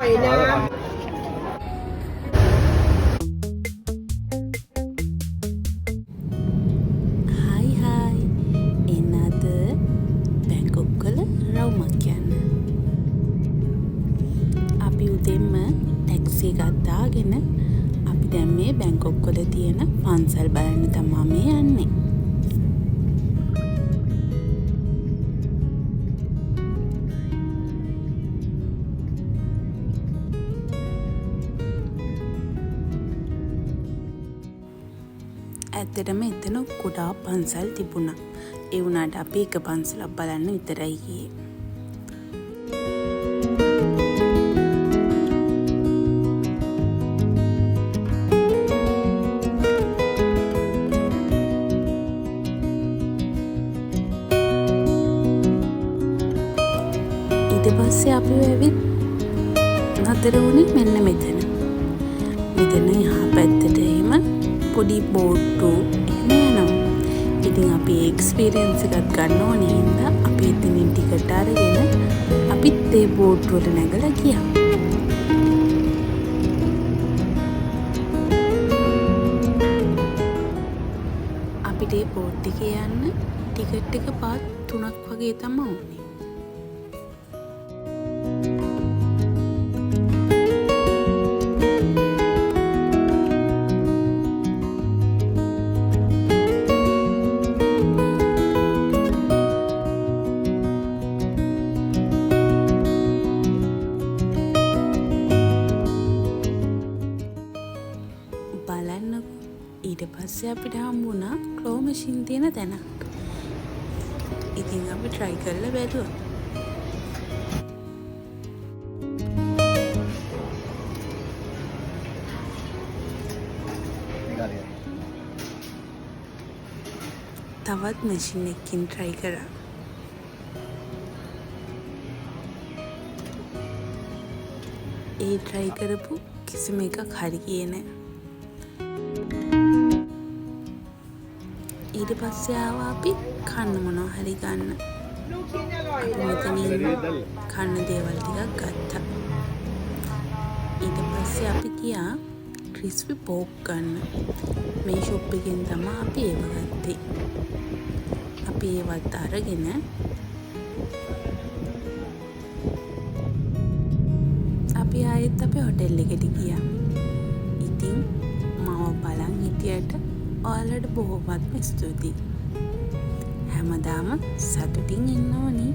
Hi එනද Bangkok වල රවුමක් යන්න. අපි උදෙන්ම ටැක්සි එකක් දාගෙන අපි දැන් මේ බැංකොක් වල තියෙන පන්සල් බලන්න තමා මේ යන්නේ. ඇත්තටම එතන ගොඩාක් පන්සල් තිබුණා. ඒ වුණාට අපි එක පන්සලක් බලන්න විතරයි ගියේ. ඊට පස්සේ අපි ඇවිත් නතර වුණේ මෙන්න මෙතන. මෙතන යහා පැත්තට එහෙම පොඩි බෝට්ටු එහෙම යනවා. ඉතින් අපි එක්ස්පීරියන්ස් එකක් ගන්න ඕනේ හින්දා අපි එතනින් ටිකට් අරගෙන අපිත් ඒ බෝට්ටු වල නැගලා ගියා. අපිට ඒ බෝට් එකේ යන්න ටිකට් එක පාත් 3ක් වගේ තමයි ඕනේ. බලන්නකො ඊට පස්සේ අපිට හම්බුණා ක්ලෝ මැෂින් තියෙන තැනක්. ඉතින් අපි try කරලා බැලුවා. තවත් මැෂින් එකකින් try කරා. ඒ try කරපු කිසිම එකක් හරි ගියේ නැහැ. ඊට පස්සේ ආවා අපි කන්න මොනවා හරි ගන්න. අපි මෙතනින් කන්න දේවල් ටිකක් ගත්තා. ඊට පස්සේ අපි ගියා ක්‍රිස්පි පෝක් ගන්න. මේ ෂොප් එකෙන් තමයි අපි ඒව ගත්තේ. අපි ඒවත් අරගෙන අපි ආයෙත් අපේ හොටෙල් එකට ගියා. ඉතින් මාව බලන් හිටියට ඔයාලට බොහොමත්ම ස්තුතියි. හැමදාම සතුටින් ඉන්න ඕනි.